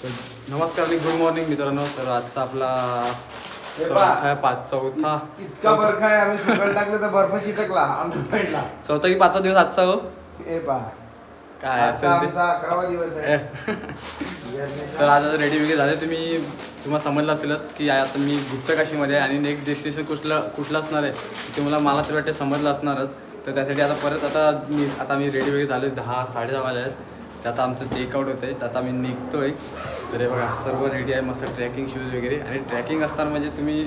नमस्कार आणि good morning मित्रांनो. तर आजचा आपला चौथा इतका बर्फ आहे. आम्ही सकाळी टाकलं तर बर्फ चिटकला आम्ही पडला. चौथा की पाचवा दिवस आजचा हो ए पा काय आजचा असेल ते. आमचा 11वा दिवस आहे. तर आज रेडी वगैरे झाले. तुम्हाला समजलं असेलच की आता मी गुप्तकाशीमध्ये आहे आणि नेक्स्ट डेस्टिनेशन कुठलं असणार आहे ते मला तरी वाटते समजलं असणारच. तर त्यासाठी आता मी रेडी वगैरे झाले 10-10:30 वाजले आहेत. तर आता आमचं चेकआउट होतं आहे. तर आता मी निघतो आहे. तर हे बघा सर्व रेडी आहे, मस्त ट्रॅकिंग शूज वगैरे. आणि ट्रॅकिंग असणार म्हणजे तुम्ही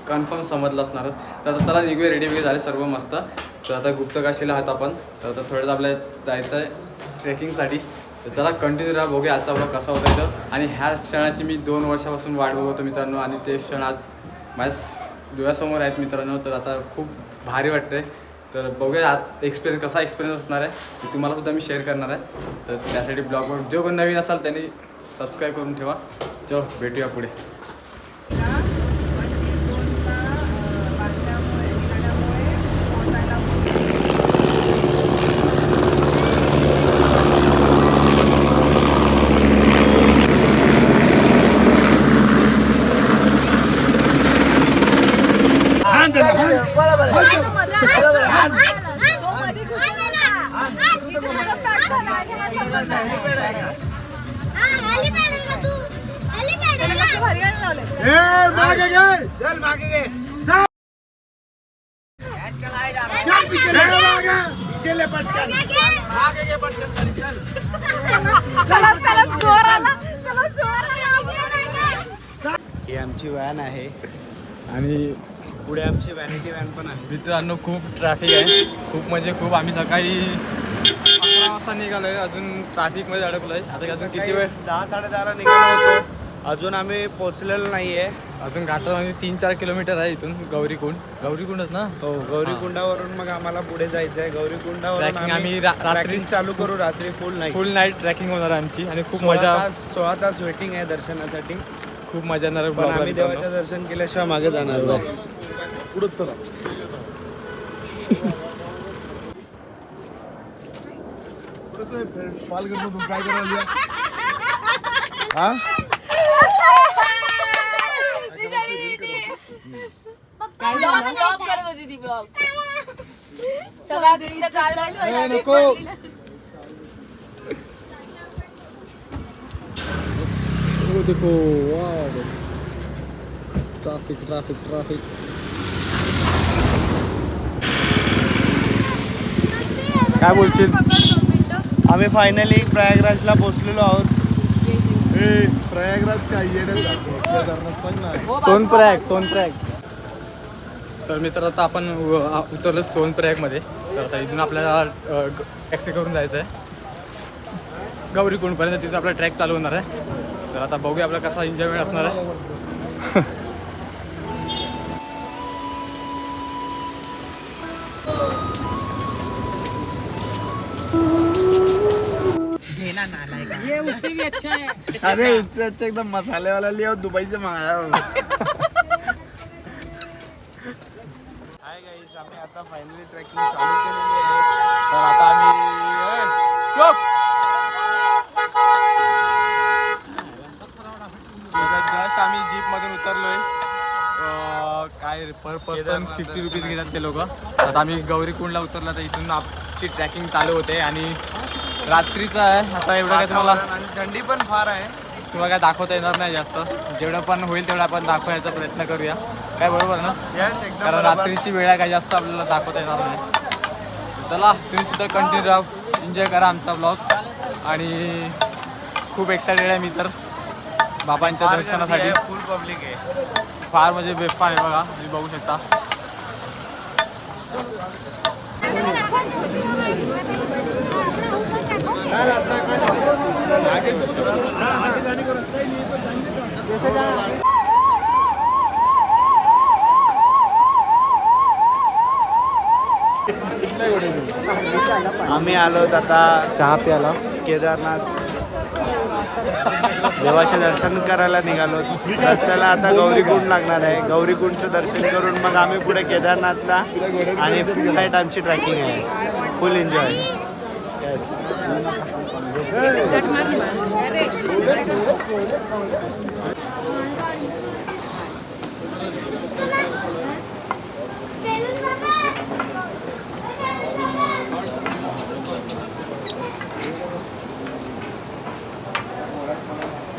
कन्फर्म समजलं असणारच. तर आता चला निघूया, रेडी वगैरे झाले सर्व मस्त. तर आता गुप्तकाशीला आहात आपण. तर आता थोडंसं आपल्याला जायचं आहे ट्रेकिंगसाठी. तर चला कंटिन्यू राहा, बघूया आजचा ब्लॉग कसा होता इथं. आणि ह्या क्षणाची मी 2 वर्षापासून वाट बघतो मित्रांनो. आणि ते क्षण आज माझ्या डोळ्यासमोर आहेत मित्रांनो. तर आता खूप भारी वाटतंय. तर बघूया आज कसा एक्सपिरियन्स असणार आहे ते तुम्हालासुद्धा मी शेअर करणार आहे. तर त्यासाठी ब्लॉगवर जो कोण नवीन असाल त्यांनी सबस्क्राईब करून ठेवा. चलो भेटूया पुढे. ही आमची व्हॅन आहे आणि पुढे आमची व्हॅनिटी व्हॅन पण आहे. मित्रांनो खूप ट्रॅफिक आहे, खूप म्हणजे खूप. आम्ही सकाळी 11 वाजता निघालो आहे, अजून ट्रॅफिकमध्ये अडकलो आहे. आता अजून किती वेळ? 10-10:30 निघालो होतो. अजून आम्ही पोहोचलेलो नाही आहे. अजून घाटामध्ये 3-4 किलोमीटर आहे इथून. गौरीकुंडच ना. हो, गौरीकुंडावरून मग आम्हाला पुढे जायचं आहे. गौरीकुंडावरून ट्रॅकिंग आम्ही रात्री रात्री चालू करू. रात्री फुल नाईट ट्रॅकिंग होणार आहे आमची. आणि खूप 16 तास वेटिंग आहे दर्शनासाठी. खूप मजा येणार पण आम्ही देवाचं दर्शन केल्याशिवाय मागे जाणार नाही. पुढेच चला. काय करायला करत होती ती ब्लॉग सगळ्या काल नको. देखो वाव, ट्रॅफिक. काय बोलशील? आम्ही फायनली प्रयागराजला पोहोचलेलो आहोत. प्रयागराज काय सोनप्रयाग. तर मित्र आता आपण उतरलो सोनप्रयागमध्ये. तर आता इथून आपल्याला टॅक्सी करून जायचं आहे गौरीकुंडपर्यंत. तिथून आपला ट्रॅक चालू होणार आहे. तर आता बघूया आपला कसा एन्जॉयमेंट असणार आहे. ये उससे भी अच्छा है. अरे उससे अच्छा एकदम मसाले वाला लिया और दुबई से मंगाया. हाय गाईस, आम्ही आता फायनली ट्रेकिंग चालू केलेली आहे. तर आता आम्ही जस्ट आम्ही जीपमधून उतरलोय. काय पर पर्सन 50 रुपीज घेतात ते लोक. आता आम्ही गौरीकुंडला उतरलो. तर इथून आमची ट्रॅकिंग चालू होते आणि रात्रीचं आहे. आता एवढं काय तुम्हाला आणि थंडी पण फार आहे. काय दाखवता येणार नाही जास्त. जेवढं पण होईल तेवढं आपण दाखवायचा प्रयत्न करूया. काय बरोबर ना? यस, एकदम कारण बरोबर. रात्रीची वेळ आहे, काय जास्त आपल्याला दाखवता येणार नाही. चला तुम्ही सुद्धा कंटिन्यू राहा, एन्जॉय करा आमचा ब्लॉग. आणि खूप एक्सायटेड आहे मी तर बाबांच्या दर्शनासाठी. फुल पब्लिक आहे. फार म्हणजे बेफान आहे बघा, तुम्ही बघू शकता. आम्ही आलोत आता चहा प्याला. केदारनाथ देवाचे दर्शन करायला निघालो. रस्त्याला आता गौरीकुंड लागणार आहे. गौरीकुंडचं दर्शन करून मग आम्ही पुढे केदारनाथला. आणि फुल नाईट आमची ट्रॅकिंग आहे. फुल एन्जॉय. येस.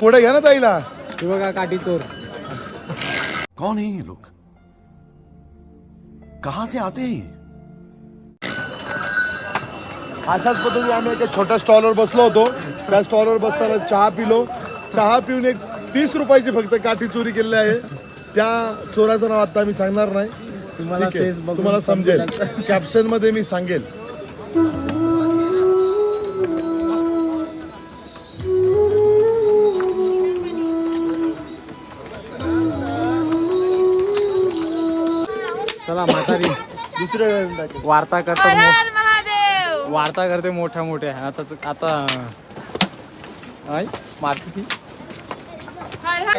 पुढे घ्या ना ताईला. हे बघा काठी चोर. कौन है ये लोग? कहां से आते हैं ये? अशाच पद्धतीने आम्ही एका छोट्या स्टॉलवर बसलो होतो. त्या स्टॉलवर बसताना चहा पिलो. चहा पिऊन एक 30 रुपयाची फक्त काठी चोरी केलेली आहे. त्या चोराचं नाव आता मी सांगणार नाही. ठीक आहे, तुम्हाला समजेल. कॅप्शन मध्ये मी सांगेल. चला म्हातारी दुसऱ्या वार्ता करतात हर हर महादेव. वार्ता करते मोठ्या मोठ्या. आता आई मारते ती. हर हर.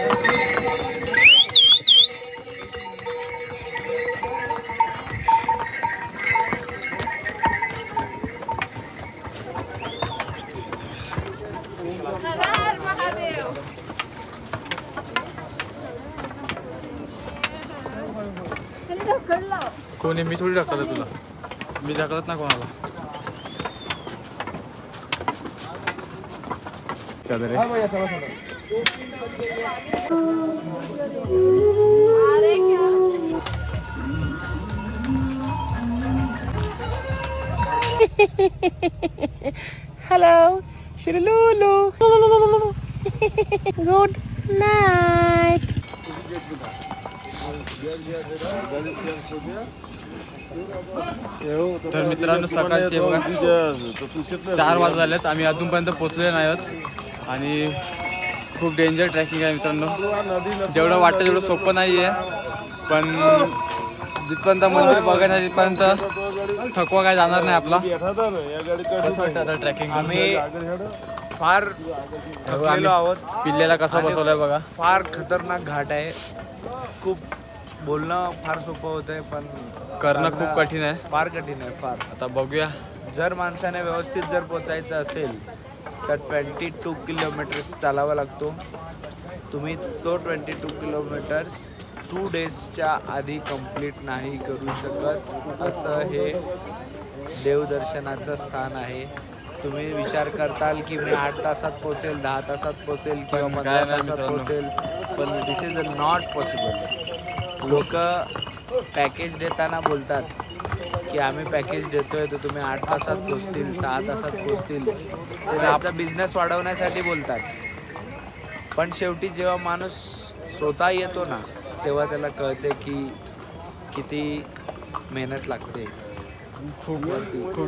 हर हर महादेव. ढकललं. कोणी मी थोडी ढकलत तुला. मी ढकलत ना कोणाला. चल रे. अरे क्या. Hello, Shirilulu. Good night. तर मित्रांनो सकाळचे बघा 4 वाजले झालेत. आम्ही अजूनपर्यंत पोचले नाही आहोत आणि खूप डेंजर ट्रॅकिंग आहे मित्रांनो. जेवढं वाटतं तेवढं सोपं नाही आहे, पण जिथपर्यंत मंदिर बघायला तिथपर्यंत थकवा काय जाणार नाही आपला. कसं वाटतं आता ट्रॅकिंग? आम्ही फार थकलेलो आहोत. पिल्लेला कसा बसवलाय बघा. फार खतरनाक घाट आहे. खूप बोलणं फार सोपं होत आहे, पण करणं खूप चालणं कठीण आहे. फार कठीण आहे फार. आता बघूया. जर माणसाने व्यवस्थित जर पोचायचं असेल तर 22 किलोमीटर्स चालावा लागतो. तुम्ही तो 22 किलोमीटर्स 2 डेजच्या आधी कंप्लीट नाही करू शकत. असं हे देवदर्शनाचं स्थान आहे. तुम्ही विचार करताल की मी 8 तासात पोचेल, 10 तासात पोचेल किंवा पण 15 काय नाही तासात मित्रांनो. पोचेल, पण दिस इज नॉट पॉसिबल. लोक पॅकेज देताना बोलतात की आम्ही पॅकेज देतोय तर तुम्ही 8 तासात पोचतील, 6 तासात पोचतील. ते आपला बिझनेस वाढवण्यासाठी बोलतात. पण शेवटी जेव्हा माणूस स्वतः येतो ना, तेव्हा त्याला कळते की किती मेहनत लागते. खूप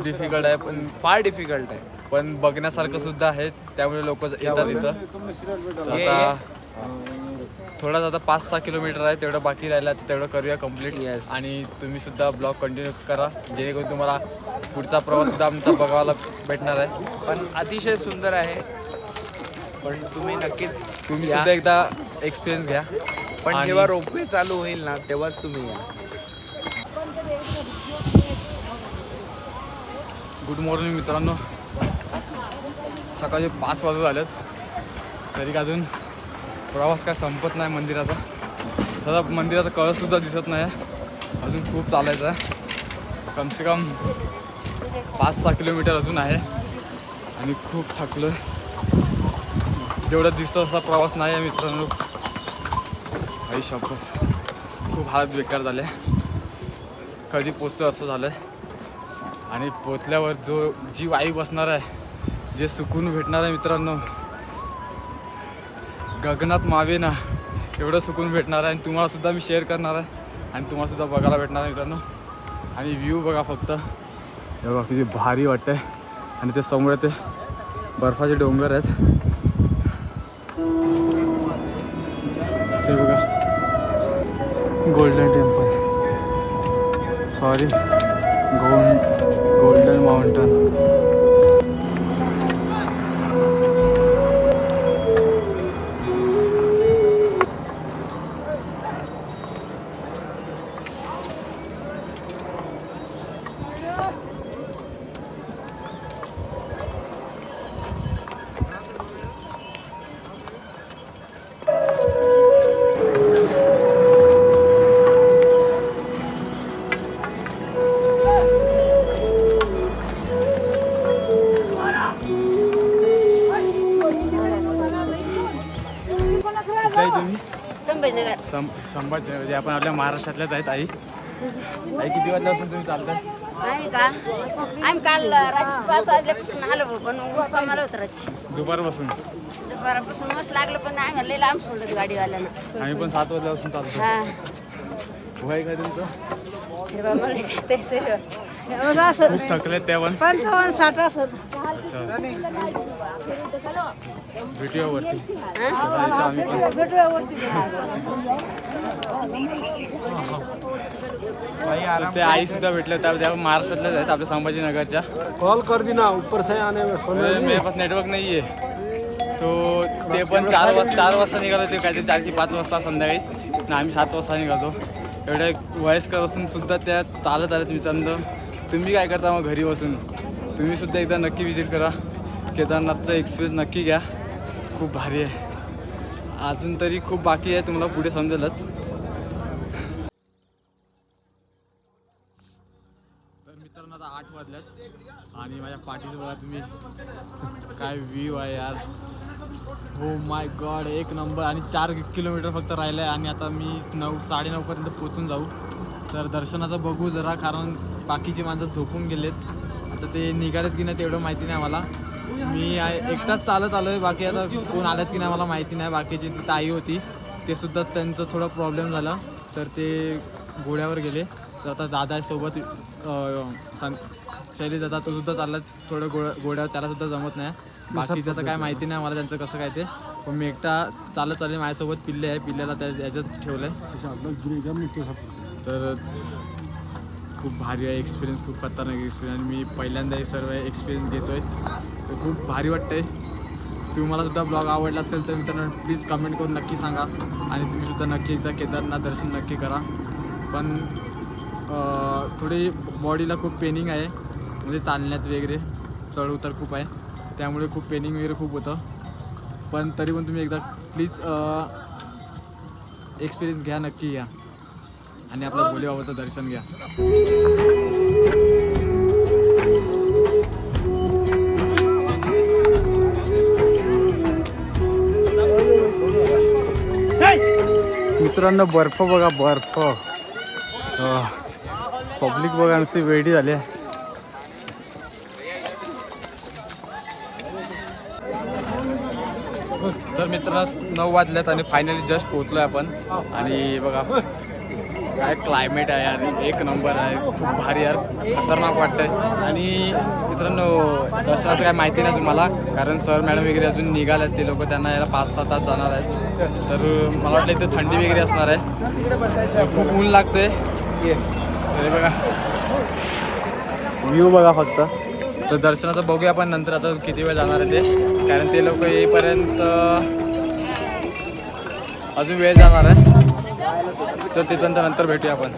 डिफिकल्ट आहे, पण फार डिफिकल्ट आहे. पण बघण्यासारखं सुद्धा आहे. त्यामुळे लोक येतात इथं. ये- आता थोडाच आता 5-6 किलोमीटर आहे, तेवढं बाकी राहिलं. तेवढं करूया कम्प्लीट. Yes. आणि तुम्ही सुद्धा ब्लॉग कंटिन्यू करा, जेणेकरून तुम्हाला पुढचा प्रवास सुद्धा आमचा बघायला भेटणार आहे. पण अतिशय सुंदर आहे. पण तुम्ही नक्कीच तुम्ही या. सुद्धा एकदा एक्सपिरियन्स घ्या. पण आणि- जेव्हा रोपवे चालू होईल ना, तेव्हाच तुम्ही या. गुड मॉर्निंग मित्रांनो. सकाळचे 5 वाजत झालेत, तरी अजून प्रवास काय संपत नाही मंदिराचा. सध्या मंदिराचा कळससुद्धा दिसत नाही. अजून खूप चालायचं आहे. कमसे कम 5-6 किलोमीटर अजून आहे आणि खूप थकलो. जेवढं दिसतं असा प्रवास नाही आहे मित्रांनो. आई शपथ, खूप हालत बेकार झाले. कधी पोचतो असं झालं आहे. आणि पोचल्यावर जी वाई बसणार आहे, जे सुकून भेटणार आहे मित्रांनो, गगनात मावे ना एवढं सुकून भेटणार आहे. आणि तुम्हालासुद्धा मी शेअर करणार आहे आणि तुम्हालासुद्धा बघायला भेटणार आहे मित्रांनो. आणि व्ह्यू बघा फक्त, हे बघा किती भारी वाटतं आहे. आणि ते समोर ते बर्फाचे डोंगर आहेत. ते बघा golden temple, sorry golden mountain. तुम्ही संभाजीनगर. संभाजी म्हणजे आपण आपल्या महाराष्ट्रातल्याच आहेत आई. आई किती वाजल्यापासून तुम्ही चालताय? आम्ही काल रात्री 5 वाजल्यापासून आलो भाऊ, पण मला होतं रात्री दुपारपासून दुपारपासून मस्त लागलं, पण आम्ही लई लांब सोडलं गाडीवाल्यानं. आम्ही पण 7 वाजल्यापासून चालतो. हा वय काय तुमचं? हे बा, मला ते सर्व खूप थकले त्या पण 55-60 असत. भेटूया वरती. ते आई सुद्धा भेटले त्या महाराष्ट्रातल्याच आहेत आपल्या संभाजीनगरच्या. कॉल कर दी ना, ऊपर से आने में मेरे पास नेटवर्क नाही आहे. तो ते पण 4 वाजता निघालो, ते काहीतरी 4 की 5 वाजता संध्याकाळी आणि आम्ही 7 वाजता निघालो. एवढ्या वयस्कर असून सुद्धा त्या चालत आल्यात मित्रांनो. तुम्ही काय करता मग घरी बसून? तुम्ही सुद्धा एकदा नक्की विजिट करा. केदारनाथचा एक्सपिरियन्स नक्की घ्या, खूप भारी आहे. अजून तरी खूप बाकी आहे, तुम्हाला पुढे समजेलच. तर मित्रांनो आता 8 वाजल्यात आणि माझ्या पाठीचं बघा तुम्ही काय व्ह्यू आहे यार. हो माय गॉड, एक नंबर. आणि 4 किलोमीटर फक्त राहिलं आहे आणि आता मी 9-9:30पर्यंत पोचून जाऊ. तर दर्शनाचं बघू जरा, कारण बाकीची माणसं झोपून गेलेत. आता ते निघालेत की नाही तेवढं माहिती नाही मला. मी एकटाच चालत आलो आहे, बाकी आता कोण आल्यात की नाही मला माहिती नाही. बाकीची ती ताई होती, ते सुद्धा त्यांचं थोडं प्रॉब्लेम झाला तर ते घोड्यावर गेले. तर आता दादा सोबत शैली दादा, तो सुद्धा चालला थोडं घोड्यावर, त्यालासुद्धा जमत नाही. बाकीचं तर काय माहिती नाही मला त्यांचं कसं काय ते. पण मी एकटा चालत चालले. माझ्यासोबत पिल्ले आहे, पिल्ल्याला त्या याच्यात ठेवलं आहे. तर खूप भारी आहे एक्सपिरियन्स, खूप खतरनाक एक्सपिरियन्स. मी पहिल्यांदा हे सर्व एक्सपिरियन्स घेतो आहे, तर खूप भारी वाटतं आहे. तुम्हाला सुद्धा ब्लॉग आवडला असेल तर मित्रांनो प्लीज कमेंट करून नक्की सांगा. आणि तुम्ही सुद्धा नक्की एकदा केदारनाथ दर्शन नक्की करा. पण थोडी बॉडीला खूप पेनिंग आहे, म्हणजे चालण्यात वगैरे चढ उतार खूप आहे, त्यामुळे खूप पेनिंग वगैरे खूप होतं. पण तरी पण तुम्ही एकदा प्लीज एक्सपिरियन्स घ्या, नक्की घ्या आणि आपल्या भोलेबाबाचं दर्शन घ्या. मित्रांनो बर्फ बघा, बर्फ. पब्लिक बघा नुसती वेडी झाली आहे. तर मित्रांनो 9 वाजल्यात आणि फायनली जस्ट पोहोचलो आहे आपण. आणि बघा काय क्लायमेट आहे यार, एक नंबर आहे, खूप भारी यार, खतरनाक वाटतंय. आणि मित्रांनो दर्शनाचं काय माहिती नाही तुम्हाला, कारण सर मॅडम वगैरे अजून निघाले आहेत. ते लोक त्यांना यायला 5-6 तास जाणार आहेत. तर मला वाटलं इथं थंडी वगैरे असणार आहे, खूप ऊन लागते. अरे बघा व्ह्यू बघा फक्त. तर दर्शनाचं बघूया आपण नंतर, आता किती वेळ जाणार आहे ते, कारण ते लोक येईपर्यंत अजून वेळ जाणार आहे. तर तिथपर्यंत नंतर भेटूया आपण.